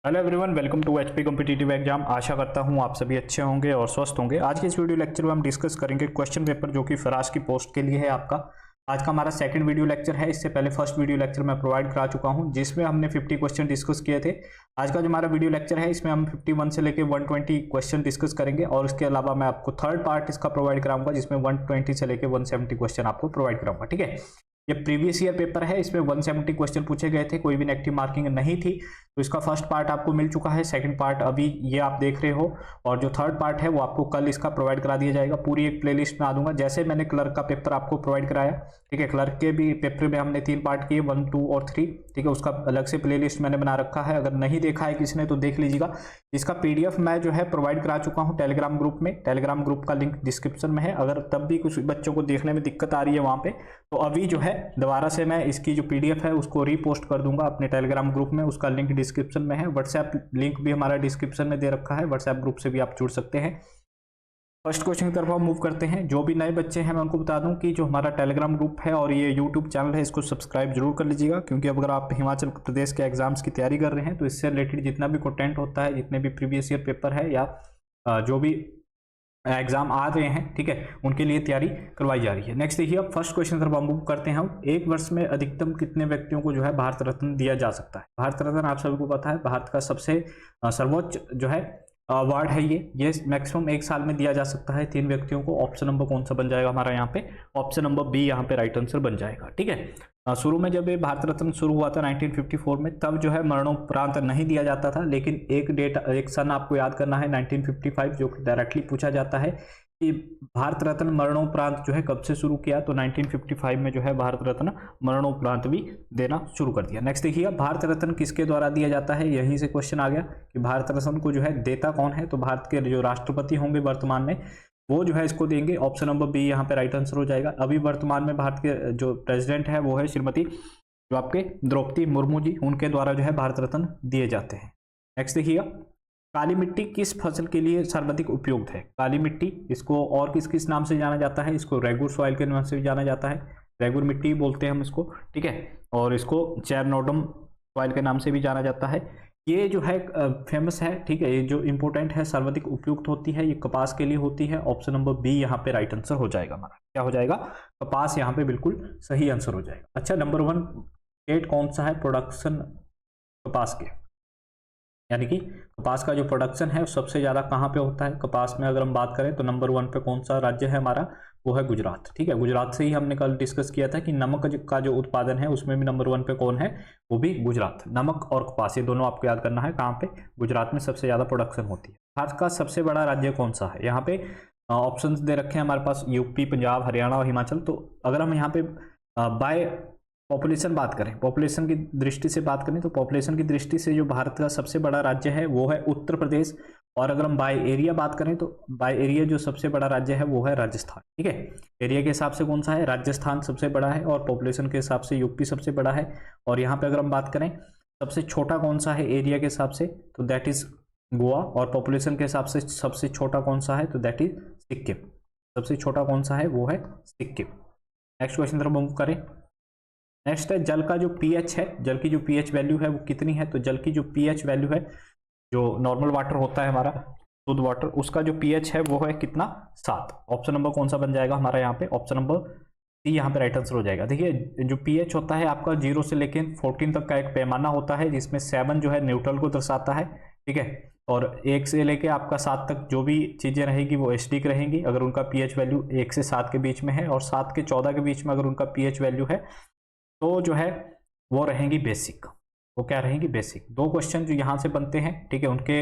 Hello everyone, welcome to HP competitive exam. आशा करता हूं आप सभी अच्छे होंगे और स्वस्थ होंगे। आज के इस वीडियो लेक्चर में हम डिस्कस करेंगे क्वेश्चन पेपर जो कि फराज की पोस्ट के लिए है आपका। आज का हमारा सेकंड वीडियो लेक्चर है। इससे पहले फर्स्ट वीडियो लेक्चर मैं प्रोवाइड करा चुका हूं जिसमें हमने 50 क्वेश्चन डिस्कस किए थे। आज का जो हमारा वीडियो लेक्चर है इसमें हम 51 से लेकर 120 क्वेश्चन डिस्कस करेंगे और इसके अलावा मैं आपको थर्ड पार्ट इसका प्रोवाइड कराऊंगा जिसमें 120 से लेकर 170 क्वेश्चन आपको प्रोवाइड कराऊंगा। ठीक है, ये प्रीवियस ईयर पेपर है, इसमें 170 क्वेश्चन पूछे गए थे, कोई भी नेगेटिव मार्किंग नहीं थी। तो इसका फर्स्ट पार्ट आपको मिल चुका है, सेकंड पार्ट अभी ये आप देख रहे हो और जो थर्ड पार्ट है वो आपको कल इसका प्रोवाइड करा दिया जाएगा। पूरी एक प्लेलिस्ट में आ दूंगा, जैसे मैंने क्लर्क का पेपर आपको प्रोवाइड कराया। ठीक है, क्लर्क के भी पेपर में हमने 3 पार्ट किए, 1, 2 और 3। ठीक है, उसका अलग से प्लेलिस्ट मैंने बना रखा है, अगर नहीं देखा है किसी ने तो देख लीजिएगा। इसका पीडीएफ मैं जो है प्रोवाइड करा चुका हूँ टेलीग्राम ग्रुप में। टेलीग्राम ग्रुप का लिंक डिस्क्रिप्शन में है। अगर तब भी कुछ बच्चों को देखने में दिक्कत आ रही है वहाँ पे, तो अभी जो है दोबारा से मैं इसकी जो पीडीएफ है उसको रीपोस्ट कर दूंगा अपने टेलीग्राम ग्रुप में। उसका लिंक डिस्क्रिप्शन में है। व्हाट्सएप लिंक भी हमारा डिस्क्रिप्शन में दे रखा है, व्हाट्सएप ग्रुप से भी आप जुड़ सकते हैं। फर्स्ट क्वेश्चन की तरफ हम मूव करते हैं। जो भी नए बच्चे हैं मैं उनको बता दूं कि जो हमारा टेलीग्राम ग्रुप है और ये यूट्यूब चैनल है इसको सब्सक्राइब जरूर कर लीजिएगा, क्योंकि अगर आप हिमाचल प्रदेश के एग्जाम्स की तैयारी कर रहे हैं तो इससे रिलेटेड जितना भी कंटेंट होता है, जितने भी प्रीवियस ईयर पेपर है या जो भी एग्जाम आ रहे हैं, ठीक है, उनके लिए तैयारी करवाई जा रही है। नेक्स्ट देखिए, अब फर्स्ट क्वेश्चन तरफ हम मूव करते हैं। हम एक वर्ष में अधिकतम कितने व्यक्तियों को जो है भारत रत्न दिया जा सकता है? भारत रत्न आप सभी को पता है, भारत का सबसे सर्वोच्च जो है अवार्ड है ये मैक्सिमम एक साल में दिया जा सकता है 3 व्यक्तियों को। ऑप्शन नंबर कौन सा बन जाएगा हमारा यहाँ पे? ऑप्शन नंबर बी यहाँ पे राइट आंसर बन जाएगा। ठीक है, शुरू में जब ये भारत रत्न शुरू हुआ था 1954 में, तब जो है मरणोपरांत नहीं दिया जाता था, लेकिन एक सन आपको याद करना है 1955, जो कि डायरेक्टली पूछा जाता है कि भारत रत्न मरणोपरांत जो है कब से शुरू किया, तो 1955 में जो है भारत रत्न मरणोपरांत भी देना शुरू कर दिया। नेक्स्ट देखिए, भारत रत्न किसके द्वारा दिया जाता है? यहीं से क्वेश्चन आ गया कि भारत रत्न को जो है देता कौन है। तो भारत के जो राष्ट्रपति होंगे वर्तमान में, वो जो है इसको देंगे। ऑप्शन नंबर बी यहाँ पे राइट आंसर हो जाएगा। अभी वर्तमान में भारत के जो प्रेसिडेंट है वो है श्रीमती जो आपके द्रौपदी मुर्मू जी, उनके द्वारा जो है भारत रत्न दिए जाते हैं। नेक्स्ट देखिएगा, काली मिट्टी किस फसल के लिए सर्वाधिक उपयुक्त है? काली मिट्टी, इसको और किस किस नाम से जाना जाता है? इसको रेगुर सॉइल के नाम से भी जाना जाता है, रेगुर मिट्टी बोलते हैं हम इसको। ठीक है, और इसको चैरनोडम सॉइल के नाम से भी जाना जाता है। ये जो है फेमस है। ठीक है, ये जो इंपॉर्टेंट है, सर्वाधिक उपयुक्त होती है, ये कपास के लिए होती है। ऑप्शन नंबर बी यहाँ पे राइट आंसर हो जाएगा हमारा। क्या हो जाएगा? कपास यहाँ पे बिल्कुल सही आंसर हो जाएगा। अच्छा, नंबर 1 स्टेट कौन सा है प्रोडक्शन कपास के, यानी कि कपास का जो प्रोडक्शन है सबसे ज्यादा कहाँ पे होता है? कपास में अगर हम बात करें तो नंबर 1 पे कौन सा राज्य है हमारा? वो है गुजरात। ठीक है, गुजरात से ही हमने कल डिस्कस किया था कि नमक का जो उत्पादन है उसमें भी नंबर 1 पे कौन है? वो भी गुजरात। नमक और कपास ये दोनों आपको याद करना है, कहाँ पे? गुजरात में सबसे ज्यादा प्रोडक्शन होती है। भारत का सबसे बड़ा राज्य कौन सा है? यहाँ पे ऑप्शन दे रखे हैं हमारे पास, यूपी, पंजाब, हरियाणा और हिमाचल। तो अगर हम यहाँ पे बाय पॉपुलेशन बात करें, पॉपुलेशन की दृष्टि से बात करें, तो पॉपुलेशन की दृष्टि से जो भारत का सबसे बड़ा राज्य है वो है उत्तर प्रदेश। और अगर हम बाय एरिया बात करें तो बाय एरिया जो सबसे बड़ा राज्य है वो है राजस्थान। ठीक है, एरिया के हिसाब से कौन सा है? राजस्थान सबसे बड़ा है, और पॉपुलेशन के हिसाब से यूपी सबसे बड़ा है। और यहाँ पे अगर हम बात करें सबसे छोटा कौन सा है एरिया के हिसाब से, तो दैट इज गोवा। और पॉपुलेशन के हिसाब से सबसे छोटा कौन सा है? तो दैट इज सिक्किम। सबसे छोटा कौन सा है? वो है सिक्किम। नेक्स्ट क्वेश्चन तरफ मूव करें। नेक्स्ट है, जल का जो पीएच है, जल की जो पीएच वैल्यू है वो कितनी है? तो जल की जो पीएच वैल्यू है, जो नॉर्मल वाटर होता है हमारा शुद्ध वाटर, उसका जो पीएच है वो है कितना? 7। ऑप्शन नंबर कौन सा बन जाएगा हमारा यहाँ पे? ऑप्शन नंबर सी यहाँ पे राइट आंसर हो जाएगा। देखिए, जो पीएच होता है आपका 0 से लेकर 14 तक का एक पैमाना होता है, जिसमें 7 जो है न्यूट्रल को दर्शाता है। ठीक है, और 1 से लेके आपका 7 तक जो भी चीजें रहेगी वो एसिडिक रहेंगी अगर उनका पीएच वैल्यू 1 से 7 के बीच में है, और 7 के 14 के बीच में अगर उनका पीएच वैल्यू है तो जो है वो रहेंगी बेसिक। वो क्या रहेंगी? बेसिक। 2 क्वेश्चन जो यहाँ से बनते हैं, ठीक है, उनके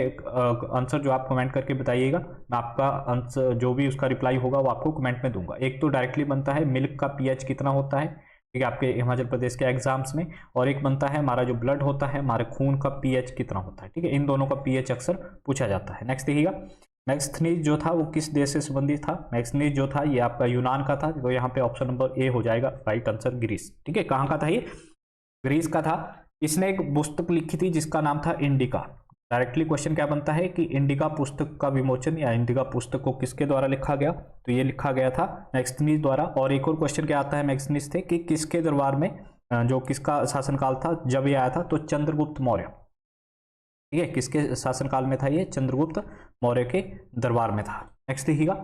आंसर जो आप कमेंट करके बताइएगा, मैं आपका आंसर जो भी उसका रिप्लाई होगा वो आपको कमेंट में दूंगा। एक तो डायरेक्टली बनता है मिल्क का पीएच कितना होता है, ठीक है, आपके हिमाचल प्रदेश के एग्जाम्स में, और एक बनता है हमारा जो ब्लड होता है, हमारे खून का पीएच कितना होता है। ठीक है, इन दोनों का पीएच अक्सर पूछा जाता है। नेक्स्ट देखिएगा, मैक्सथनीज जो था वो किस देश से संबंधित था? मैक्सथनीज जो था ये आपका यूनान का था, तो यहाँ पे ऑप्शन नंबर ए हो जाएगा राइट आंसर, ग्रीस। ठीक है, कहाँ का था ये? ग्रीस का था। इसने एक पुस्तक लिखी थी जिसका नाम था इंडिका। डायरेक्टली क्वेश्चन क्या बनता है कि इंडिका पुस्तक का विमोचन या इंडिका पुस्तक को किसके द्वारा लिखा गया? तो ये लिखा गया था मैक्सथनीज द्वारा। और एक और क्वेश्चन क्या आता है मैक्सथनीज से कि किसके दरबार में, जो किसका शासनकाल था जब ये आया था? तो चंद्रगुप्त मौर्य। ठीक है, किसके शासनकाल में था ये? चंद्रगुप्त मौर्य के दरबार में था। नेक्स्ट देखिएगा,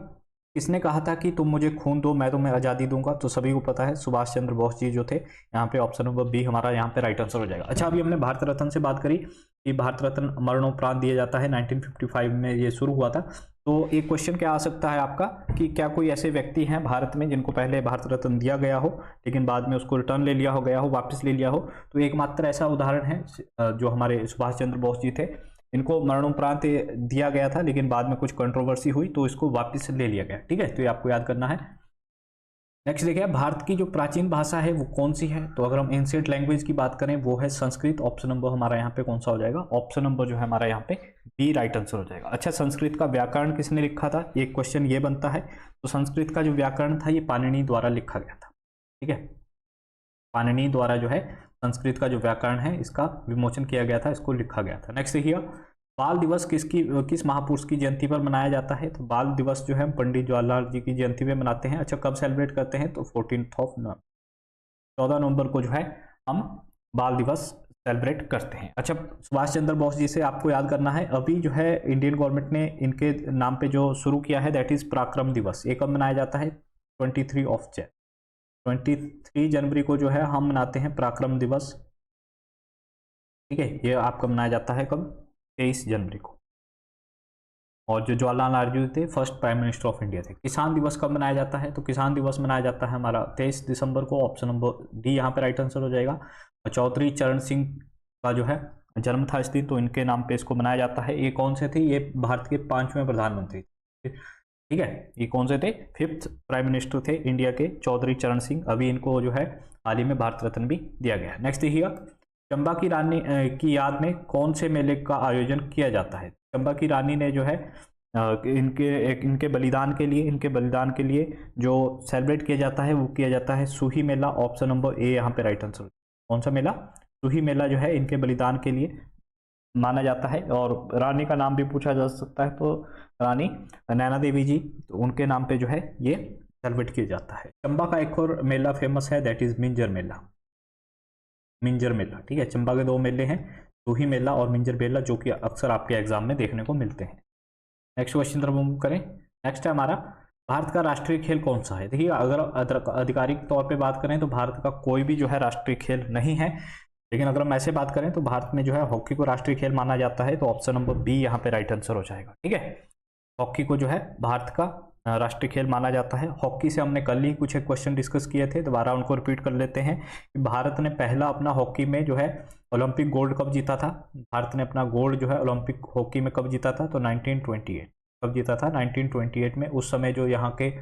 किसने कहा था कि तुम मुझे खून दो मैं तुम्हें आज़ादी दूंगा? तो सभी को पता है, सुभाष चंद्र बोस जी जो थे। यहाँ पे ऑप्शन नंबर बी हमारा यहाँ पे राइट आंसर हो जाएगा। अच्छा, अभी हमने भारत रत्न से बात करी कि भारत रत्न मरणोपरांत दिया जाता है, 1955 में ये शुरू हुआ था। तो एक क्वेश्चन क्या आ सकता है आपका कि क्या कोई ऐसे व्यक्ति हैं भारत में जिनको पहले भारत रत्न दिया गया हो लेकिन बाद में उसको रिटर्न ले लिया हो गया हो, वापस ले लिया हो? तो एकमात्र ऐसा उदाहरण है जो हमारे सुभाष चंद्र बोस जी थे। इनको मरणोपरांत दिया गया था लेकिन बाद में कुछ कंट्रोवर्सी हुई तो इसको वापस ले लिया गया। ठीक है, तो ये आपको याद करना है। नेक्स्ट देखिए, भारत की जो प्राचीन भाषा है वो कौन सी है? तो अगर हम एंशिएंट लैंग्वेज की बात करें वो है संस्कृत। ऑप्शन नंबर हमारा यहाँ पे कौन सा हो जाएगा? ऑप्शन नंबर जो है हमारा यहाँ पे बी राइट आंसर हो जाएगा। अच्छा, संस्कृत का व्याकरण किसने लिखा था? एक क्वेश्चन ये बनता है। तो संस्कृत का जो व्याकरण था ये पाणिनि द्वारा लिखा गया था। ठीक है, पाणिनि द्वारा जो है संस्कृत का जो व्याकरण है इसका विमोचन किया गया था, इसको लिखा गया था। नेक्स्ट देखिए, बाल दिवस किस महापुरुष की जयंती पर मनाया जाता है? तो बाल दिवस जो है पंडित जवाहरलाल जी की जयंती पे मनाते हैं। अच्छा, कब सेलिब्रेट करते हैं? तो 14 नवंबर को जो है हम बाल दिवस सेलिब्रेट करते हैं। अच्छा, सुभाष चंद्र बोस जी से आपको याद करना है, अभी जो है इंडियन गवर्नमेंट ने इनके नाम पे जो शुरू किया है दैट इज पराक्रम दिवस। ये कब मनाया जाता है? 23 जनवरी को जो है हम मनाते हैं पराक्रम दिवस। ठीक है, ये आपका मनाया जाता है कब? 23 जनवरी को। और जो जवाहरलाल नेहरू थे first prime minister of India थे। किसान दिवस कब मनाया जाता है? तो किसान दिवस मनाया जाता है हमारा 23 दिसंबर को। ऑप्शन नंबर डी यहाँ पे राइट आंसर हो जाएगा। चौधरी चरण सिंह का जो है जन्म था इस दिन, तो इनके नाम पे इसको मनाया जाता है। ये कौन से थे? ये भारत के 5वें प्रधानमंत्री थे। ठीक है, ये कौन से थे? 5th प्राइम मिनिस्टर थे इंडिया के, चौधरी चरण सिंह। अभी इनको जो है हाल ही में भारत रत्न भी दिया गया है। नेक्स्ट देखिएगा, चंबा की रानी की याद में कौन से मेले का आयोजन किया जाता है? चंबा की रानी ने जो है इनके बलिदान के लिए जो सेलिब्रेट किया जाता है वो किया जाता है सूही मेला। ऑप्शन नंबर ए यहाँ पे राइट आंसर। कौन सा मेला? सूही मेला जो है इनके बलिदान के लिए माना जाता है। और रानी का नाम भी पूछा जा सकता है, तो रानी नैना देवी जी, तो उनके नाम पे जो है ये सेलिब्रेट किया जाता है। चंबा का एक और मेला फेमस है दैट इज मिंजर मेला। मिंजर मेला, ठीक है, चंबा के 2 मेले हैं, सूही मेला और मिंजर मेला, जो कि अक्सर आपके एग्जाम में देखने को मिलते हैं। नेक्स्ट क्वेश्चन तरफ मूव करें। नेक्स्ट है हमारा, भारत का राष्ट्रीय खेल कौन सा है? देखिए, अगर आधिकारिक तौर पे बात करें तो भारत का कोई भी जो है राष्ट्रीय खेल नहीं है, लेकिन अगर हम ऐसे बात करें तो भारत में जो है हॉकी को राष्ट्रीय खेल माना जाता है। तो ऑप्शन नंबर बी यहाँ पे राइट आंसर हो जाएगा। ठीक है, हॉकी को जो है भारत का राष्ट्रीय खेल माना जाता है। हॉकी से हमने कल ही कुछ एक क्वेश्चन डिस्कस किए थे, दोबारा उनको रिपीट कर लेते हैं कि भारत ने पहला अपना हॉकी में जो है ओलंपिक गोल्ड कब जीता था? भारत ने अपना गोल्ड जो है ओलंपिक हॉकी में कब जीता था? तो 1928। कब जीता था? 1928 में। उस समय जो यहाँ के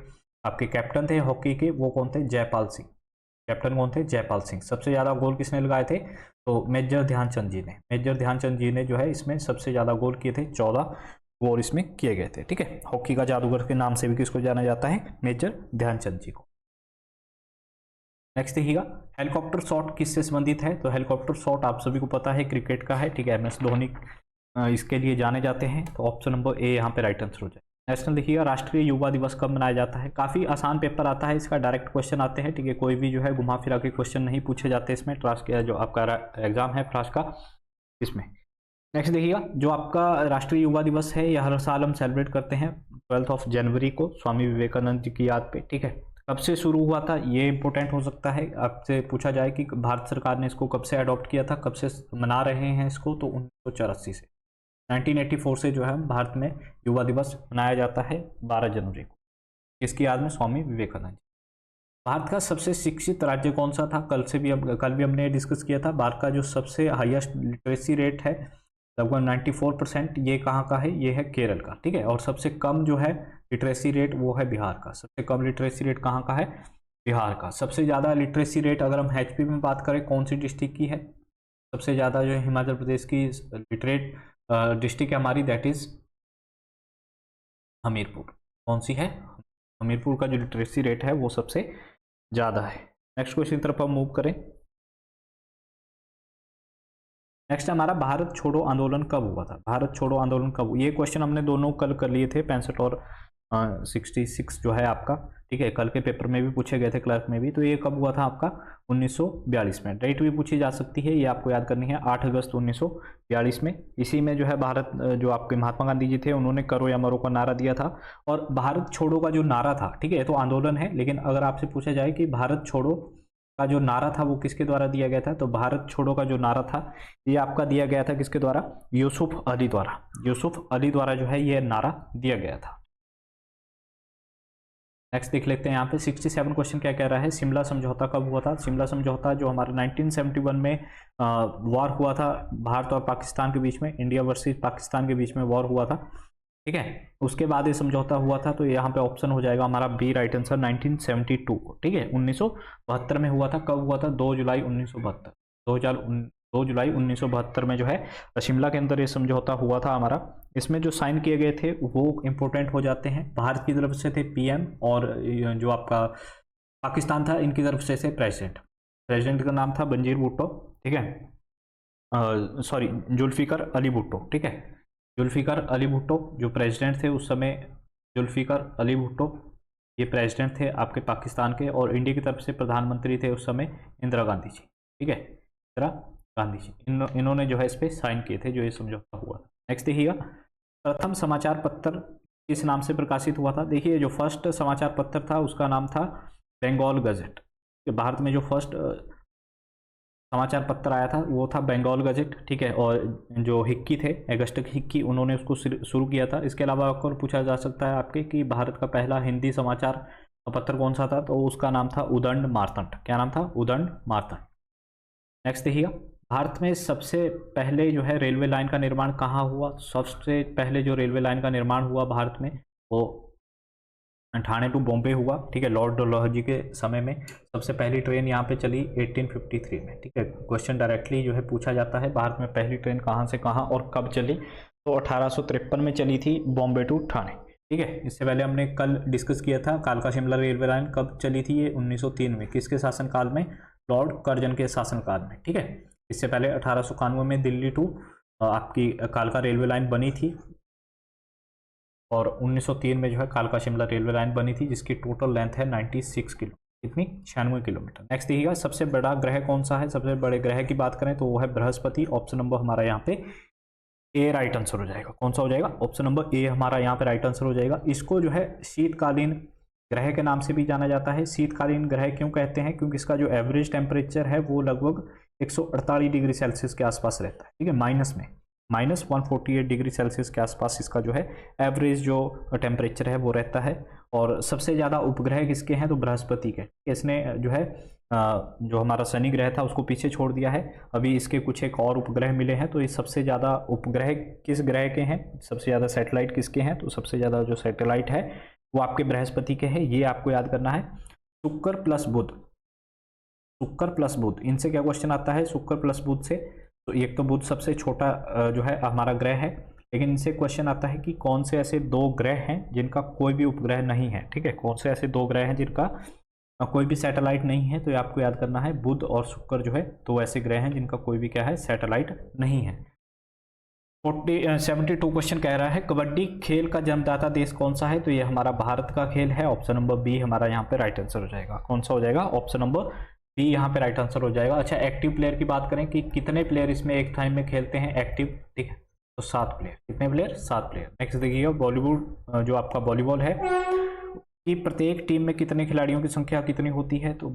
आपके कैप्टन थे हॉकी के वो कौन थे? जयपाल सिंह। कैप्टन कौन थे? जयपाल सिंह। सबसे ज़्यादा गोल किसने लगाए थे? तो मेजर ध्यानचंद जी ने। मेजर ध्यानचंद जी ने जो है इसमें सबसे ज़्यादा गोल किए थे, 14 गोल इसमें किए गए थे। ठीक है, हॉकी का जादूगर के नाम से भी किसको जाना जाता है? मेजर ध्यानचंद जी को। नेक्स्ट देखिएगा, हेलीकॉप्टर शॉट किससे संबंधित है? तो हेलीकॉप्टर शॉट आप सभी को पता है क्रिकेट का है। ठीक है, MS धोनी इसके लिए जाने जाते हैं। तो ऑप्शन नंबर ए यहाँ पे राइट आंसर हो जाए। नेक्स्ट देखिएगा, राष्ट्रीय युवा दिवस कब मनाया जाता है? काफ़ी आसान पेपर आता है, इसका डायरेक्ट क्वेश्चन आते हैं। ठीक है, कोई भी जो है घुमा फिरा के क्वेश्चन नहीं पूछे जाते इसमें। ट्रांस का जो आपका एग्जाम है फ्रांस का, इसमें। नेक्स्ट देखिएगा, जो आपका राष्ट्रीय युवा दिवस है यह हर साल हम सेलिब्रेट करते हैं 12 जनवरी को, स्वामी विवेकानंद जी की याद पे। ठीक है, कब से शुरू हुआ था ये इंपॉर्टेंट हो सकता है, आपसे पूछा जाए कि भारत सरकार ने इसको कब से अडॉप्ट किया था, कब से मना रहे हैं इसको? तो 1984 से, 1984 से जो है भारत में युवा दिवस मनाया जाता है 12 जनवरी को। इसकी याद में? स्वामी विवेकानंद जी। भारत का सबसे शिक्षित राज्य कौन सा था? कल भी हमने डिस्कस किया था। भारत का जो सबसे हाईएस्ट लिटरेसी रेट है लगभग 94%, ये कहाँ का है? ये है केरल का। ठीक है, और सबसे कम जो है लिटरेसी रेट वो है बिहार का। सबसे कम लिटरेसी रेट कहाँ का है? बिहार का। सबसे ज़्यादा लिटरेसी रेट अगर हम HP में बात करें कौन सी डिस्ट्रिक्ट की है? सबसे ज़्यादा जो है हिमाचल प्रदेश की लिटरेट डिस्ट्रिक्ट है हमारी, दैट इज हमीरपुर। कौन सी है? हमीरपुर का जो लिटरेसी रेट है वो सबसे ज़्यादा है। नेक्स्ट क्वेश्चन की तरफ हम मूव करें। नेक्स्ट हमारा, भारत छोड़ो आंदोलन कब हुआ था? भारत छोड़ो आंदोलन कब? ये क्वेश्चन हमने दोनों कल कर लिए थे, 65 और 66 जो है आपका, ठीक है। कल के पेपर में भी पूछे गए थे, क्लर्क में भी। तो ये कब हुआ था आपका? 1942 में। डेट भी पूछी जा सकती है, ये आपको याद करनी है, 8 अगस्त 1942 में। इसी में जो है भारत, जो आपके महात्मा गांधी जी थे, उन्होंने करो या मरो का नारा दिया था। और भारत छोड़ो का जो नारा था, ठीक है, तो आंदोलन है, लेकिन अगर आपसे पूछा जाए कि भारत छोड़ो का जो नारा था वो किसके द्वारा दिया गया था, तो भारत छोड़ो का जो नारा था ये आपका दिया गया था किसके द्वारा? यूसुफ अली द्वारा। यूसुफ अली द्वारा जो है ये नारा दिया गया था। नेक्स्ट देख लेते हैं यहाँ पे 67 क्वेश्चन क्या कह रहा है। शिमला समझौता कब हुआ था? शिमला समझौता जो हमारा 1971 में वॉर हुआ था भारत और पाकिस्तान के बीच में, इंडिया वर्सेस पाकिस्तान के बीच में वॉर हुआ था, ठीक है। उसके बाद ये समझौता हुआ था, तो यहाँ पे ऑप्शन हो जाएगा हमारा बी, राइट आंसर, 1972 को, ठीक है। 1972 में हुआ था। कब हुआ था? 2 जुलाई 1972। 2 जुलाई 1972 में जो है शिमला के अंदर ये समझौता हुआ था हमारा। इसमें जो साइन किए गए थे वो इंपॉर्टेंट हो जाते हैं। भारत की तरफ से थे पीएम, और जो आपका पाकिस्तान था इनकी तरफ से प्रेसिडेंट। प्रेसिडेंट का नाम था बंजीर भुट्टो, ठीक है, सॉरी जुल्फिकर अली भुट्टो, ठीक है। जुल्फिकर अली भुट्टो जो प्रेसिडेंट थे उस समय, जुल्फिकर अली भुट्टो ये प्रेसिडेंट थे आपके पाकिस्तान के, और इंडिया की तरफ से प्रधानमंत्री थे उस समय इंदिरा गांधी जी, ठीक है, इंदिरा गांधी जी। इन्होंने जो है इस पर साइन किए थे जो ये समझौता हुआ। नेक्स्ट देखिएगा, प्रथम समाचार पत्र किस नाम से प्रकाशित हुआ था? देखिए जो फर्स्ट समाचार पत्र था उसका नाम था बंगाल गजट। भारत में जो फर्स्ट समाचार पत्र आया था वो था बंगाल गजट, ठीक है। और जो हिक्की थे, अगस्टस हिक्की, उन्होंने उसको शुरू किया था। इसके अलावा और पूछा जा सकता है आपके कि भारत का पहला हिंदी समाचार पत्र कौन सा था, तो उसका नाम था उदंड मार्तंड। क्या नाम था? उदंड मार्तंड। नेक्स्ट देखिएगा, भारत में सबसे पहले जो है रेलवे लाइन का निर्माण कहाँ हुआ? सबसे पहले जो रेलवे लाइन का निर्माण हुआ भारत में वो ठाणे टू बॉम्बे हुआ, ठीक है। लॉर्ड डलहौजी के समय में सबसे पहली ट्रेन यहाँ पे चली 1853 में, ठीक है। क्वेश्चन डायरेक्टली जो है पूछा जाता है, भारत में पहली ट्रेन कहाँ से कहाँ और कब चली? तो 1853 में चली थी, बॉम्बे टू ठाणे, ठीक है। इससे पहले हमने कल डिस्कस किया था कालका शिमला रेलवे लाइन कब चली थी, ये 1903 में। किसके शासनकाल में? लॉर्ड कर्जन के शासनकाल में, ठीक है। इससे पहले 1891 में दिल्ली टू आपकी कालका रेलवे लाइन बनी थी, और 1903 में जो है कालका शिमला रेलवे लाइन बनी थी, जिसकी टोटल लेंथ है 96 किलो, कितनी? 96 किलोमीटर। नेक्स्ट देखिएगा, सबसे बड़ा ग्रह कौन सा है? सबसे बड़े ग्रह की बात करें तो वो है बृहस्पति। ऑप्शन नंबर हमारा यहाँ पे ए राइट आंसर हो जाएगा। कौन सा हो जाएगा? ऑप्शन नंबर ए हमारा यहाँ पे राइट आंसर हो जाएगा। इसको जो है शीतकालीन ग्रह के नाम से भी जाना जाता है। शीतकालीन ग्रह क्यों कहते हैं? क्योंकि इसका जो एवरेज टेम्परेचर है वो लगभग 148 डिग्री सेल्सियस के आसपास रहता है, ठीक है। माइनस में -148 डिग्री सेल्सियस के आसपास इसका जो है एवरेज जो टेम्परेचर है वो रहता है। और सबसे ज़्यादा उपग्रह किसके हैं? तो बृहस्पति के। इसने जो है जो हमारा शनि ग्रह था उसको पीछे छोड़ दिया है। अभी इसके कुछ एक और उपग्रह मिले हैं। तो ये सबसे ज़्यादा उपग्रह किस ग्रह के हैं? सबसे ज़्यादा सैटेलाइट किसके हैं? तो सबसे ज़्यादा जो सैटेलाइट है वो आपके बृहस्पति के हैं। ये आपको याद करना है। शुक्र प्लस बुध, शुक्र प्लस बुध, इनसे क्या क्वेश्चन आता है? शुक्र प्लस बुध से तो एक तो बुध सबसे छोटा जो है हमारा ग्रह है, लेकिन इनसे क्वेश्चन आता है कि कौन से ऐसे दो ग्रह हैं जिनका कोई भी उपग्रह नहीं है, ठीक है। कौन से ऐसे दो ग्रह हैं जिनका कोई भी सैटेलाइट नहीं है? तो ये आपको याद करना है, बुध और शुक्र जो है दो ऐसे ग्रह हैं जिनका कोई भी क्या है? सैटेलाइट नहीं है। 72 क्वेश्चन कह रहा है कबड्डी खेल का जन्मदाता देश कौन सा है? तो ये हमारा भारत का खेल है। ऑप्शन नंबर बी हमारा यहाँ पे राइट आंसर हो जाएगा। कौन सा हो जाएगा? ऑप्शन नंबर बी यहाँ पे राइट आंसर हो जाएगा। अच्छा, एक्टिव प्लेयर की बात करें कि कितने प्लेयर इसमें एक टाइम में खेलते हैं एक्टिव, ठीक है, तो 7 प्लेयर। कितने प्लेयर? 7 प्लेयर। नेक्स्ट देखिए, बॉलीवुड जो आपका वॉलीबॉल है कि प्रत्येक टीम में कितने खिलाड़ियों की संख्या कितनी होती है? तो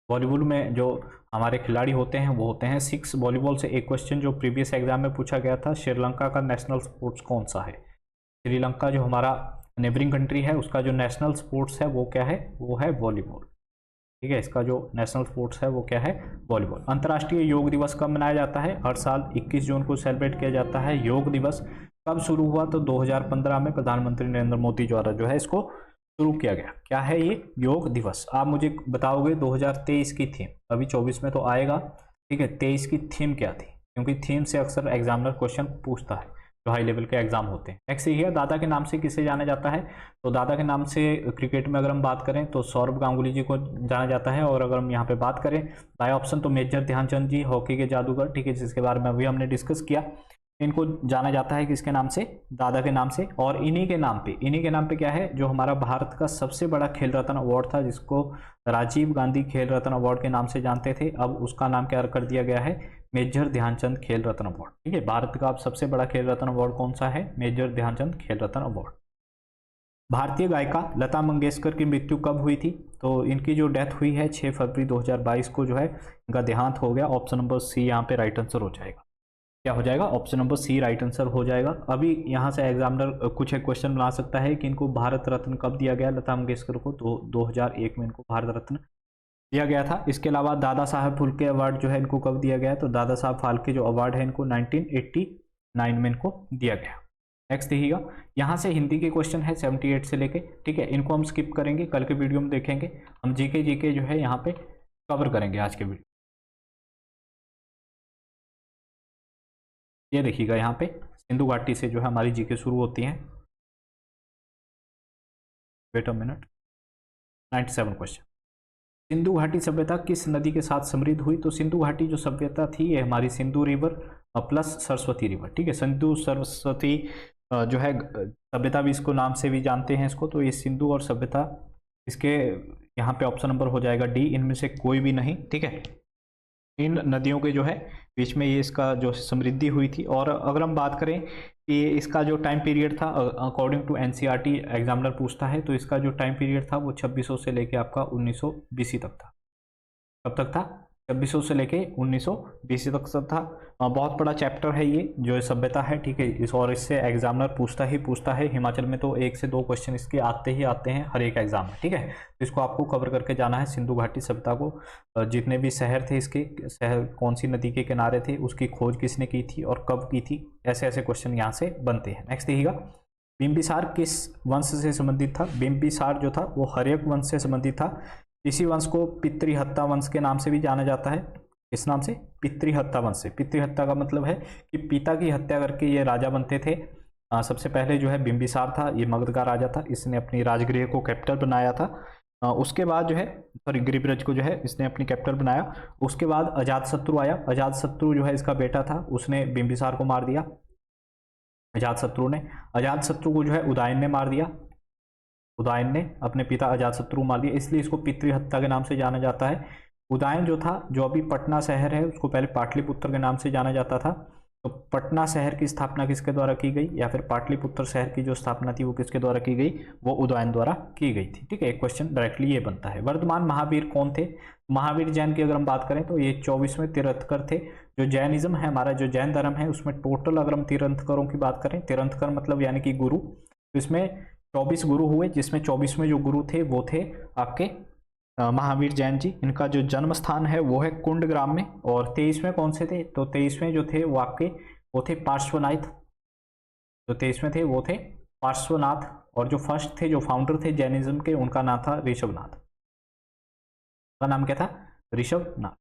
वॉलीबॉल में जो हमारे खिलाड़ी होते हैं वो होते हैं 6। वॉलीबॉल से एक क्वेश्चन जो प्रीवियस एग्जाम में पूछा गया था, श्रीलंका का नेशनल स्पोर्ट्स कौन सा है? श्रीलंका जो हमारा नेबरिंग कंट्री है उसका जो नेशनल स्पोर्ट्स है वो क्या है? वो है वॉलीबॉल, ठीक है। इसका जो नेशनल स्पोर्ट्स है वो क्या है? वॉलीबॉल। अंतर्राष्ट्रीय योग दिवस कब मनाया जाता है? हर साल 21 जून को सेलिब्रेट किया जाता है योग दिवस। कब शुरू हुआ? तो 2015 में प्रधानमंत्री नरेंद्र मोदी द्वारा जो है इसको शुरू किया गया। क्या है ये? योग दिवस। आप मुझे बताओगे 2023 की थीम, अभी 24 में तो आएगा, ठीक है। 23 की थीम क्या थी? क्योंकि थीम से अक्सर एग्जामिनर क्वेश्चन पूछता है जो हाई लेवल के एग्जाम होते हैं। नेक्स्ट ये है, दादा के नाम से किसे जाना जाता है? तो दादा के नाम से क्रिकेट में अगर हम बात करें तो सौरभ गांगुली जी को जाना जाता है। और अगर हम यहाँ पे बात करें बाय ऑप्शन तो मेजर ध्यानचंद जी, हॉकी के जादूगर, ठीक है, जिसके बारे में अभी हमने डिस्कस किया। इनको जाना जाता है किसके नाम से, दादा के नाम से। और इन्हीं के नाम पे क्या है, जो हमारा भारत का सबसे बड़ा खेल रत्न अवार्ड था, जिसको राजीव गांधी खेल रत्न अवार्ड के नाम से जानते थे, अब उसका नाम क्या कर दिया गया है, मेजर ध्यानचंद खेल रत्न अवार्ड। ठीक है, भारत का अब सबसे बड़ा खेल रत्न अवार्ड कौन सा है, मेजर ध्यानचंद खेल रत्न अवार्ड। भारतीय गायिका लता मंगेशकर की मृत्यु कब हुई थी, तो इनकी जो डेथ हुई है 6 फरवरी 2022 को जो है इनका देहांत हो गया। ऑप्शन नंबर सी यहाँ पे राइट आंसर हो जाएगा। क्या हो जाएगा, option number C right answer हो जाएगा। अभी यहाँ से एग्जामिनर कुछ एक क्वेश्चन बना सकता है कि इनको भारत रत्न कब दिया गया, लता मंगेशकर को, तो 2001 में इनको भारत रत्न दिया गया था। इसके अलावा दादा साहब फाल्के अवार्ड जो है इनको कब दिया गया है, तो दादा साहब फाल्के जो अवार्ड है इनको 1989 में इनको दिया गया। नेक्स्ट देखिएगा, यहाँ से हिंदी के क्वेश्चन है 78 से लेके, ठीक है, इनको हम स्किप करेंगे, कल के वीडियो में देखेंगे। हम जीके जो है यहाँ पे कवर करेंगे आज के वीडियो। ये देखिएगा, यहाँ पे सिंधु घाटी से जो है हमारी जीके शुरू होती हैं। Wait a minute, 97 question. Sindhu घाटी सभ्यता किस नदी के साथ समृद्ध हुई, तो सिंधु घाटी जो सभ्यता थी ये हमारी Sindhu river plus Saraswati river, ठीक है, सिंधु सरस्वती जो है सभ्यता भी इसको नाम से भी जानते हैं इसको, तो ये सिंधु और सभ्यता, इसके यहाँ पे ऑप्शन नंबर हो जाएगा डी, इनमें से कोई भी नहीं। ठीक है, इन नदियों के जो है बीच में ये इसका जो समृद्धि हुई थी। और अगर हम बात करें कि इसका जो टाइम पीरियड था, अकॉर्डिंग टू एनसीईआरटी एग्जामिनर पूछता है, तो इसका जो टाइम पीरियड था वो 2600 से लेके आपका 1900 BC तक था। कब तक था, 2600 से लेके 1900 BC तक सब था। बहुत बड़ा चैप्टर है ये जो सभ्यता है, ठीक है, इस और इससे एग्जामिनर पूछता है। हिमाचल में तो 1 से 2 क्वेश्चन इसके आते ही आते हैं हर एक एग्जाम में, ठीक है, तो इसको आपको कवर करके जाना है। सिंधु घाटी सभ्यता को जितने भी शहर थे इसके, शहर कौन सी नदी के किनारे थे, उसकी खोज किसने की थी और कब की थी, ऐसे ऐसे क्वेश्चन यहाँ से बनते हैं। नेक्स्ट देखिएगा, बिंबिसार किस वंश से संबंधित था, बिंबिसार जो था वो हर्यक वंश से संबंधित था। इसी वंश को पितृहत्ता वंश के नाम से भी जाना जाता है। इस नाम से, पितृहत्ता वंश से। पितृहत्ता का मतलब है कि पिता की हत्या करके ये राजा बनते थे। सबसे पहले जो है बिंबिसार था, ये मगध का राजा था, इसने अपनी राजगृह को कैपिटल बनाया था। उसके बाद जो है, सॉरी, गिरिब्रज को जो है इसने अपनी कैपिटल बनाया। उसके बाद अजातशत्रु आया, अजातशत्रु जो है इसका बेटा था, उसने बिंबिसार को मार दिया, अजातशत्रु को जो है उदयन ने मार दिया, उदयन ने अपने पिता अजातशत्रु मार दिया, इसलिए इसको पितृहत्या के नाम से जाना जाता है। उदयन जो था, जो अभी पटना शहर है, उसको पहले पाटलिपुत्र के नाम से जाना जाता था। तो पटना शहर की स्थापना किसके द्वारा की गई, या फिर पाटलिपुत्र शहर की जो स्थापना थी वो किसके द्वारा की गई, वो उदयन द्वारा की गई थी। ठीक है, एक क्वेश्चन डायरेक्टली ये बनता है। वर्तमान महावीर कौन थे, महावीर जैन की अगर हम बात करें तो ये 24वें तीर्थंकर थे। जो जैनिज्म है, हमारा जो जैन धर्म है, उसमें टोटल अगर हम तीर्थंकरों की बात करें, तीर्थंकर मतलब यानी कि गुरु, तो इसमें 24 गुरु हुए, जिसमें 24वें जो गुरु थे वो थे आपके महावीर जैन जी। इनका जो जन्म स्थान है वो है कुंडग्राम में। और 23वें कौन से थे, तो 23वें जो थे वो आपके वो थे पार्श्वनाथ। जो 23वें थे वो थे पार्श्वनाथ। और जो फर्स्ट थे, जो फाउंडर थे जैनिज्म के, उनका नाम था ऋषभनाथ। उनका नाम क्या था, ऋषभनाथ।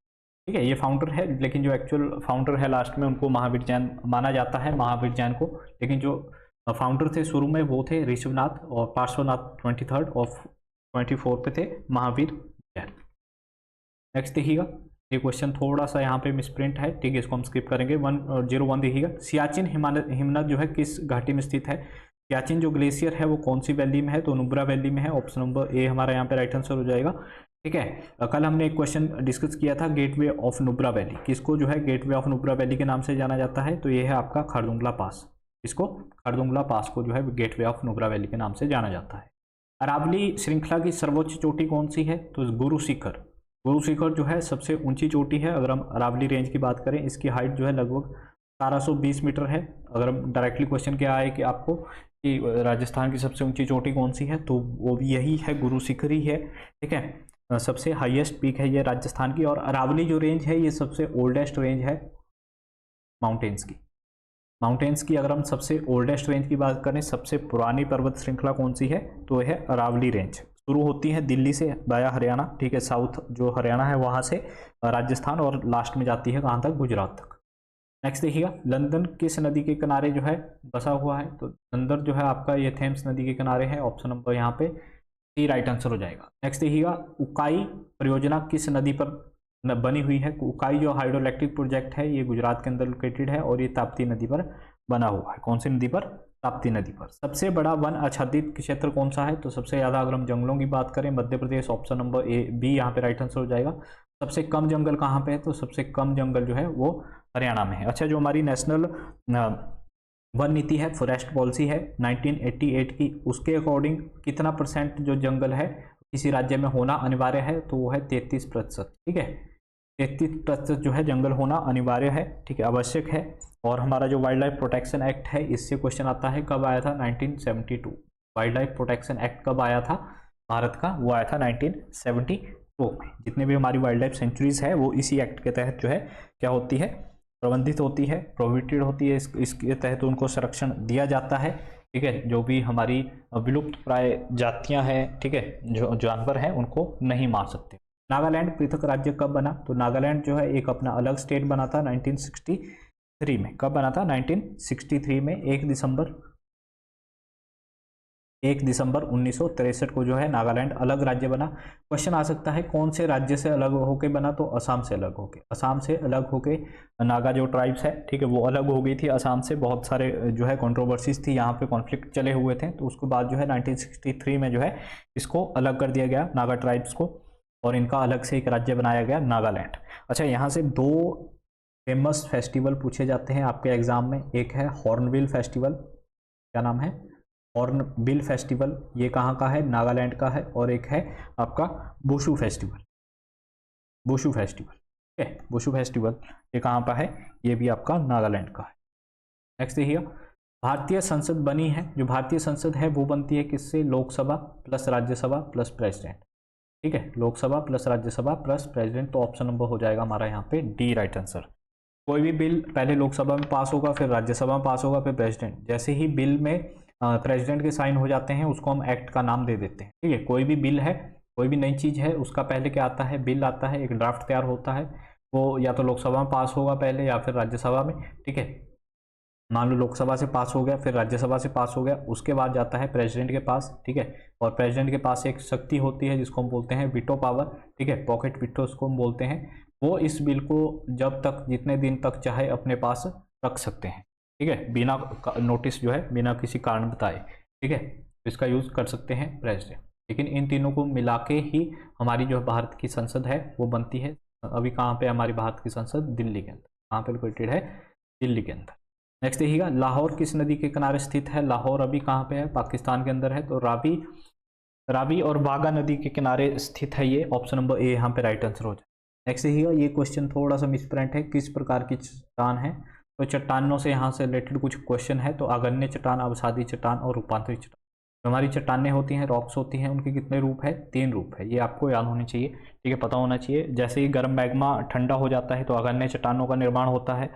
ठीक है, ये फाउंडर है, लेकिन जो एक्चुअल फाउंडर है लास्ट में उनको महावीर जैन माना जाता है, महावीर जैन को। लेकिन जो फाउंडर थे शुरू में वो थे ऋषभनाथ, और पार्श्वनाथ 23rd और 24 पे थे महावीर जैन। नेक्स्ट देखिएगा, ये क्वेश्चन थोड़ा सा यहाँ पे मिसप्रिंट है, ठीक है, इसको हम स्किप करेंगे। 101 देखिएगा, सियाचिन हिमनद जो है किस घाटी में स्थित है। सियाचिन जो ग्लेशियर है वो कौन सी वैली में है, तो नुब्रा वैली में है। ऑप्शन नंबर ए हमारा यहाँ पे राइट आंसर हो जाएगा। ठीक है, कल हमने एक क्वेश्चन डिस्कस किया था, गेटवे ऑफ नुब्रा वैली, किसको जो है गेटवे ऑफ नुब्रा वैली के नाम से जाना जाता है, तो ये है आपका खरदुंगला पास। इसको खरदुंगला पास को जो है गेटवे ऑफ नुब्रा वैली के नाम से जाना जाता है। अरावली श्रृंखला की सर्वोच्च चोटी कौन सी है, तो गुरु शिखर। गुरु शिखर जो है सबसे ऊंची चोटी है। अगर हम अरावली रेंज की बात करें, इसकी हाइट जो है लगभग 1720 मीटर है। अगर हम डायरेक्टली क्वेश्चन क्या आए कि आपको कि राजस्थान की सबसे ऊंची चोटी कौन सी है, तो वो भी यही है, गुरु शिखर ही है। ठीक है, सबसे हाईएस्ट पीक है ये राजस्थान की। और अरावली जो रेंज है ये सबसे ओल्डेस्ट रेंज है माउंटेन्स की। अगर हम सबसे ओल्डेस्ट रेंज की बात करें, सबसे पुरानी पर्वत श्रृंखला कौन सी है, तो यह है अरावली रेंज। शुरू होती है दिल्ली से बाया हरियाणा, ठीक है, साउथ जो हरियाणा है वहाँ से राजस्थान, और लास्ट में जाती है कहाँ तक, गुजरात तक। नेक्स्ट देखिएगा, लंदन किस नदी के किनारे जो है बसा हुआ है, तो लंदन जो है आपका ये थेम्स नदी के किनारे है। ऑप्शन नंबर यहाँ पे सी राइट आंसर हो जाएगा। नेक्स्ट देखिएगा, उकाई परियोजना किस नदी पर बनी हुई है। उकाई जो हाइड्रो इलेक्ट्रिक प्रोजेक्ट है ये गुजरात के अंदर लोकेटेड है और ये ताप्ती नदी पर बना हुआ है। कौन सी नदी पर? ताप्ती नदी पर। सबसे बड़ा वन आच्छादित क्षेत्र कौन सा है? तो सबसे ज़्यादा अगर हम जंगलों की बात करें Madhya Pradesh, option number A B यहाँ पे राइट आंसर हो जाएगा। सबसे कम जंगल कहाँ पे है? तो सबसे कम जंगल जो है वो हरियाणा में है। अच्छा, जो हमारी नेशनल वन नीति है, फॉरेस्ट पॉलिसी है 1988 की, उसके अकॉर्डिंग कितना % जो जंगल है किसी राज्य में होना अनिवार्य है? तो वो है 33%। ठीक है, 33% जो है जंगल होना अनिवार्य है, ठीक है, आवश्यक है। और हमारा जो वाइल्ड लाइफ प्रोटेक्शन एक्ट है, इससे क्वेश्चन आता है कब आया था? 1972। वाइल्ड लाइफ प्रोटेक्शन एक्ट कब आया था भारत का? वो आया था 1972 में। जितने भी हमारी वाइल्ड लाइफ सेंचुरीज है वो इसी एक्ट के तहत जो है क्या होती है? प्रबंधित होती है, प्रोहिबिटेड होती है। इसके तहत उनको संरक्षण दिया जाता है। ठीक है, जो भी हमारी विलुप्त प्राय जातियां हैं, ठीक है, जो जानवर हैं, उनको नहीं मार सकते। नागालैंड पृथक राज्य कब बना? तो नागालैंड जो है एक अपना अलग स्टेट बना था 1963 में। कब बना था? 1963 में 1 दिसंबर 1963 को जो है नागालैंड अलग राज्य बना। क्वेश्चन आ सकता है कौन से राज्य से अलग होके बना? तो असम से अलग होके। असम से अलग होके नागा जो ट्राइब्स है, ठीक है, वो अलग हो गई थी असम से। बहुत सारे जो है कंट्रोवर्सीज थी, यहाँ पे कॉन्फ्लिक्ट चले हुए थे। तो उसके बाद जो है 1963 में जो है इसको अलग कर दिया गया नागा ट्राइब्स को, और इनका अलग से एक राज्य बनाया गया नागालैंड। अच्छा, यहाँ से 2 फेमस फेस्टिवल पूछे जाते हैं आपके एग्जाम में। एक है हॉर्नबिल फेस्टिवल, क्या नाम है? हॉर्नबिल फेस्टिवल, ये कहाँ का है? नागालैंड का है। और एक है आपका बुशू फेस्टिवल, बुशू फेस्टिवल, ठीक है, बुशू फेस्टिवल ये कहाँ का है? ये भी आपका नागालैंड का है। नेक्स्ट देखिए, भारतीय संसद बनी है, जो भारतीय संसद है वो बनती है किससे? Lok Sabha plus Rajya Sabha plus president. ठीक है, Lok Sabha plus Rajya Sabha plus president. तो ऑप्शन नंबर हो जाएगा हमारा यहाँ पे डी राइट आंसर। कोई भी बिल पहले लोकसभा में पास होगा, फिर राज्यसभा में पास होगा, फिर प्रेसिडेंट। जैसे ही बिल में प्रेसिडेंट के साइन हो जाते हैं उसको हम एक्ट का नाम दे देते हैं। ठीक है, कोई भी बिल है, कोई भी नई चीज़ है, उसका पहले क्या आता है? बिल आता है, एक ड्राफ्ट तैयार होता है, वो या तो लोकसभा में पास होगा पहले या फिर राज्यसभा में। ठीक है, मान लो लोकसभा से पास हो गया, फिर राज्यसभा से पास हो गया, उसके बाद जाता है प्रेसिडेंट के पास। ठीक है, और प्रेसिडेंट के पास एक शक्ति होती है जिसको हम बोलते हैं वीटो पावर। ठीक है, पॉकेट वीटो उसको हम बोलते हैं। वो इस बिल को जब तक, जितने दिन तक चाहे अपने पास रख सकते हैं। ठीक है, बिना नोटिस जो है, बिना किसी कारण बताए। ठीक है, तो इसका यूज़ कर सकते हैं प्रेसिडेंट। लेकिन इन तीनों को मिला के ही हमारी जो भारत की संसद है वो बनती है। अभी कहाँ पे हमारी भारत की संसद? दिल्ली के अंदर। कहाँ पे लोकेटेड है? दिल्ली के अंदर। नेक्स्ट देखिएगा, लाहौर किस नदी के किनारे स्थित है? लाहौर अभी कहाँ पे है? पाकिस्तान के अंदर है। तो रावी और बाघा नदी के किनारे स्थित है ये। ऑप्शन नंबर ए यहाँ पे राइट आंसर हो जाए। नेक्स्ट देखिएगा, ये क्वेश्चन थोड़ा सा मिसप्रिंट है। किस प्रकार की चट्टान है? तो चट्टानों से यहाँ से रिलेटेड कुछ क्वेश्चन है। तो आगन्य चट्टान, अवसादी चट्टान और रूपांतरित चट्टान। जो हमारी चट्टानें होती हैं, रॉक्स होती हैं, उनके कितने रूप है? 3 रूप है। ये आपको याद होने चाहिए, ठीक है, पता होना चाहिए। जैसे ही गर्म मैग्मा ठंडा हो जाता है तो आगन्य चट्टानों का निर्माण होता है।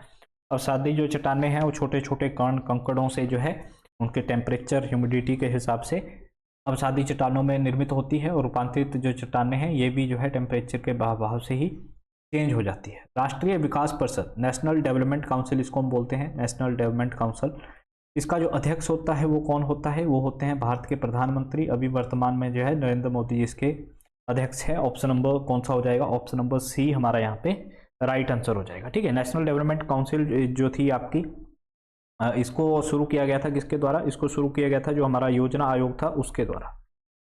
अवसादी जो चट्टानें हैं वो छोटे छोटे कण कंकड़ों से जो है उनके टेम्परेचर, ह्यूमिडिटी के हिसाब से अवसादी चट्टानों में निर्मित होती है। और रूपांतरित जो चट्टानें हैं ये भी जो है टेम्परेचर के बहाव से ही चेंज हो जाती है। राष्ट्रीय विकास परिषद, नेशनल डेवलपमेंट काउंसिल इसको हम बोलते हैं, नेशनल डेवलपमेंट काउंसिल। इसका जो अध्यक्ष होता है वो कौन होता है? वो होते हैं भारत के प्रधानमंत्री। अभी वर्तमान में जो है नरेंद्र मोदी जी इसके अध्यक्ष है। ऑप्शन नंबर कौन सा हो जाएगा? ऑप्शन नंबर सी हमारा यहाँ पे राइट आंसर हो जाएगा। ठीक है, नेशनल डेवलपमेंट काउंसिल जो थी आपकी, इसको शुरू किया गया था किसके द्वारा? इसको शुरू किया गया था जो हमारा योजना आयोग था उसके द्वारा।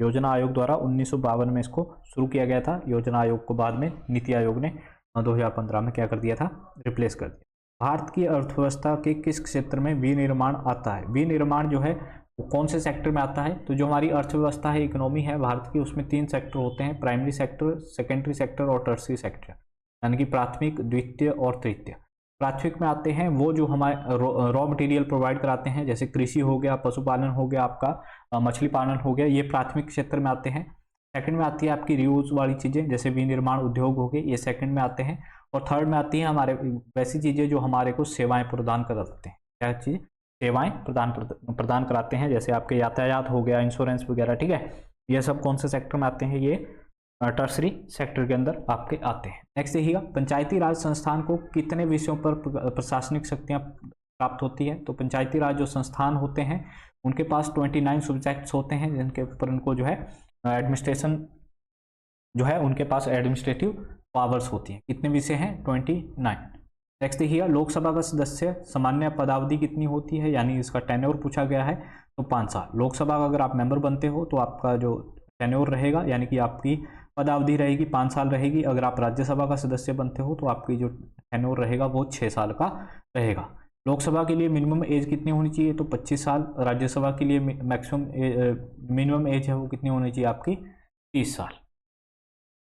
योजना आयोग द्वारा 1952 में इसको शुरू किया गया था। योजना आयोग को बाद में नीति आयोग ने 2015 में क्या कर दिया था? रिप्लेस कर दिया। भारत की अर्थव्यवस्था के किस क्षेत्र में विनिर्माण आता है? विनिर्माण जो है वो कौन से सेक्टर में आता है? तो जो हमारी अर्थव्यवस्था है, इकोनॉमी है भारत की, उसमें 3 सेक्टर होते हैं, प्राइमरी सेक्टर, सेकेंडरी सेक्टर और टर्सरी सेक्टर, यानी कि प्राथमिक, द्वितीय और तृतीय। प्राथमिक में आते हैं वो जो हमारे रॉ मटेरियल प्रोवाइड कराते हैं, जैसे कृषि हो गया, पशुपालन हो गया, आपका मछली पालन हो गया, ये प्राथमिक क्षेत्र में आते हैं। सेकंड में आती है आपकी रियूज वाली चीज़ें, जैसे विनिर्माण उद्योग हो गए, ये सेकंड में आते हैं। और थर्ड में आती है हमारे वैसी चीज़ें जो हमारे को सेवाएं प्रदान कराते हैं। क्या चीज़? सेवाएं प्रदान कराते हैं, जैसे आपके यातायात हो गया, इंश्योरेंस वगैरह। ठीक है, ये सब कौन से सेक्टर में आते हैं? ये टर्सरी सेक्टर के अंदर आपके आते हैं। नेक्स्ट देखिएगा, पंचायती राज संस्थान को कितने विषयों पर प्रशासनिक शक्तियां प्राप्त होती है? तो पंचायती राज जो संस्थान होते हैं उनके पास 29 सब्जेक्ट्स होते हैं, जिनके ऊपर उनको जो है एडमिनिस्ट्रेशन जो है, उनके पास एडमिनिस्ट्रेटिव पावर्स होती हैं। कितने विषय हैं? 29। नेक्स्ट देखिएगा, लोकसभा का सदस्य सामान्य पदावधि कितनी होती है, यानी इसका टेन्योर पूछा गया है तो 5 साल। लोकसभा का अगर आप मेंबर बनते हो तो आपका जो टेन्योर रहेगा यानी कि आपकी पदावधि रहेगी 5 साल रहेगी। अगर आप राज्यसभा का सदस्य बनते हो तो आपकी जो टेन्योर रहेगा वो 6 साल का रहेगा। लोकसभा के लिए मिनिमम एज कितनी होनी चाहिए? तो 25 साल। राज्यसभा के लिए मैक्सिमम मिनिमम एज है वो कितनी होनी चाहिए? आपकी 30 साल।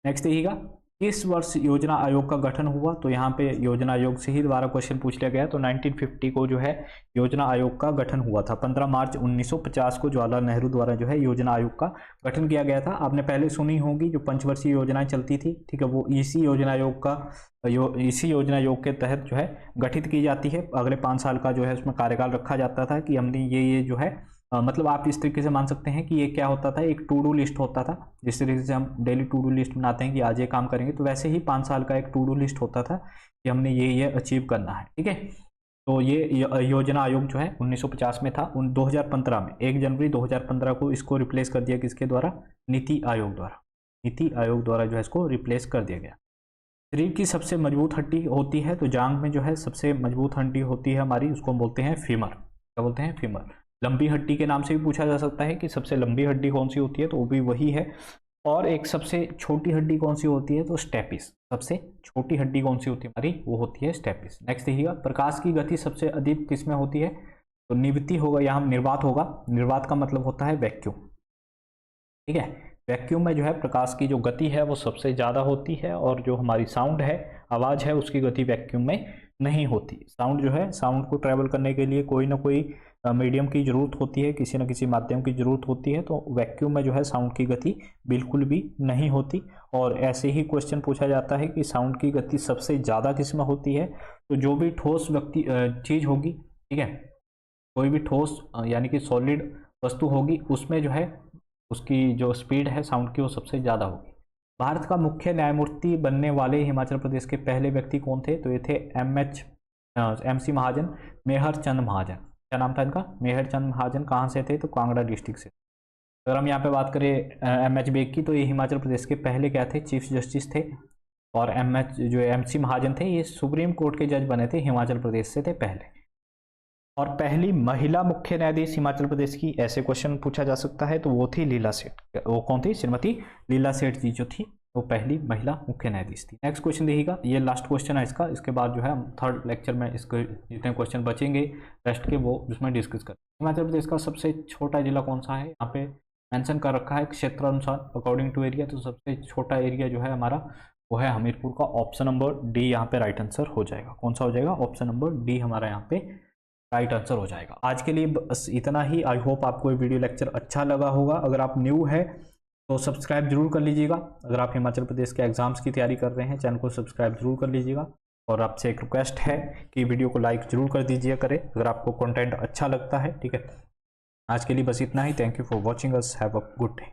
नेक्स्ट देखिएगा, किस वर्ष योजना आयोग का गठन हुआ? तो यहाँ पे योजना आयोग से ही दोबारा क्वेश्चन पूछ लिया गया। तो 1950 को जो है योजना आयोग का गठन हुआ था। 15 मार्च 1950 को जवाहरलाल नेहरू द्वारा जो है योजना आयोग का गठन किया गया था। आपने पहले सुनी होगी जो पंचवर्षीय योजनाएं चलती थी, ठीक है, वो इसी योजना आयोग के तहत जो है गठित की जाती है। अगले 5 साल का जो है उसमें कार्यकाल रखा जाता था कि हमने ये जो है मतलब आप इस तरीके से मान सकते हैं कि ये क्या होता था, एक टू डू लिस्ट होता था। जिस तरीके से हम डेली टू डू लिस्ट बनाते हैं कि आज ये काम करेंगे, तो वैसे ही 5 साल का एक टू डू लिस्ट होता था कि हमने ये अचीव करना है, ठीक है। तो ये योजना आयोग जो है 1950 में था। 2015 में 1 जनवरी 2015 को इसको रिप्लेस कर दिया किसके द्वारा? नीति आयोग द्वारा। नीति आयोग द्वारा जो है इसको रिप्लेस कर दिया गया। शरीर की सबसे मजबूत हड्डी होती है, तो जांघ में जो है सबसे मजबूत हड्डी होती है हमारी, उसको बोलते हैं फीमर। क्या बोलते हैं? फीमर। लंबी हड्डी के नाम से भी पूछा जा सकता है कि सबसे लंबी हड्डी कौन सी होती है, तो वो भी वही है। और एक सबसे छोटी हड्डी कौन सी होती है? तो स्टेपिस। सबसे छोटी हड्डी कौन सी होती है हमारी? वो होती है स्टेपिस। नेक्स्ट देखिएगा, प्रकाश की गति सबसे अधिक किस में होती है? तो निवृत्ति होगा, यहाँ निर्वात होगा। निर्वात का मतलब होता है वैक्यूम, ठीक है। वैक्यूम में जो है प्रकाश की जो गति है वो सबसे ज़्यादा होती है, और जो हमारी साउंड है, आवाज़ है, उसकी गति वैक्यूम में नहीं होती। साउंड जो है, साउंड को ट्रैवल करने के लिए कोई ना कोई मीडियम की ज़रूरत होती है, किसी न किसी माध्यम की ज़रूरत होती है। तो वैक्यूम में जो है साउंड की गति बिल्कुल भी नहीं होती। और ऐसे ही क्वेश्चन पूछा जाता है कि साउंड की गति सबसे ज़्यादा किस में होती है? तो जो भी ठोस चीज़ होगी, ठीक है, कोई भी ठोस यानी कि सॉलिड वस्तु होगी, उसमें जो है उसकी जो स्पीड है साउंड की वो सबसे ज़्यादा होगी। भारत का मुख्य न्यायमूर्ति बनने वाले हिमाचल प्रदेश के पहले व्यक्ति कौन थे? तो ये थे MC महाजन, मेहर चंद महाजन। क्या नाम था इनका? मेहर चंद महाजन। कहाँ से थे? तो कांगड़ा डिस्ट्रिक्ट से। अगर हम यहाँ पे बात करें MH बेग की, तो ये हिमाचल प्रदेश के पहले क्या थे? चीफ जस्टिस थे। और MC महाजन थे, ये सुप्रीम कोर्ट के जज बने थे, हिमाचल प्रदेश से थे पहले। और पहली महिला मुख्य न्यायाधीश हिमाचल प्रदेश की, ऐसे क्वेश्चन पूछा जा सकता है, तो वो थी लीला सेठ। वो कौन थी? श्रीमती लीला सेठ जी जो थी वो पहली महिला मुख्य न्यायाधीश थी। नेक्स्ट क्वेश्चन देखिएगा, ये लास्ट क्वेश्चन है इसका। इसके बाद जो है हम थर्ड लेक्चर में इसके जितने क्वेश्चन बचेंगे रेस्ट के वो उसमें डिस्कस करें। हिमाचल प्रदेश का सबसे छोटा जिला कौन सा है? यहाँ पे मेंशन कर रखा है क्षेत्र अनुसार अकॉर्डिंग टू एरिया। तो सबसे छोटा एरिया जो है हमारा वो है हमीरपुर का। ऑप्शन नंबर डी यहाँ पे राइट आंसर हो जाएगा। कौन सा हो जाएगा? ऑप्शन नंबर डी हमारा यहाँ पे राइट आंसर हो जाएगा। आज के लिए बस इतना ही। आई होप आपको ये वीडियो लेक्चर अच्छा लगा होगा। अगर आप न्यू है तो सब्सक्राइब जरूर कर लीजिएगा। अगर आप हिमाचल प्रदेश के एग्जाम्स की तैयारी कर रहे हैं, चैनल को सब्सक्राइब जरूर कर लीजिएगा। और आपसे एक रिक्वेस्ट है कि वीडियो को लाइक जरूर कर दीजिए करें अगर आपको कंटेंट अच्छा लगता है, ठीक है। आज के लिए बस इतना ही। Thank you for watching us. Have a good day.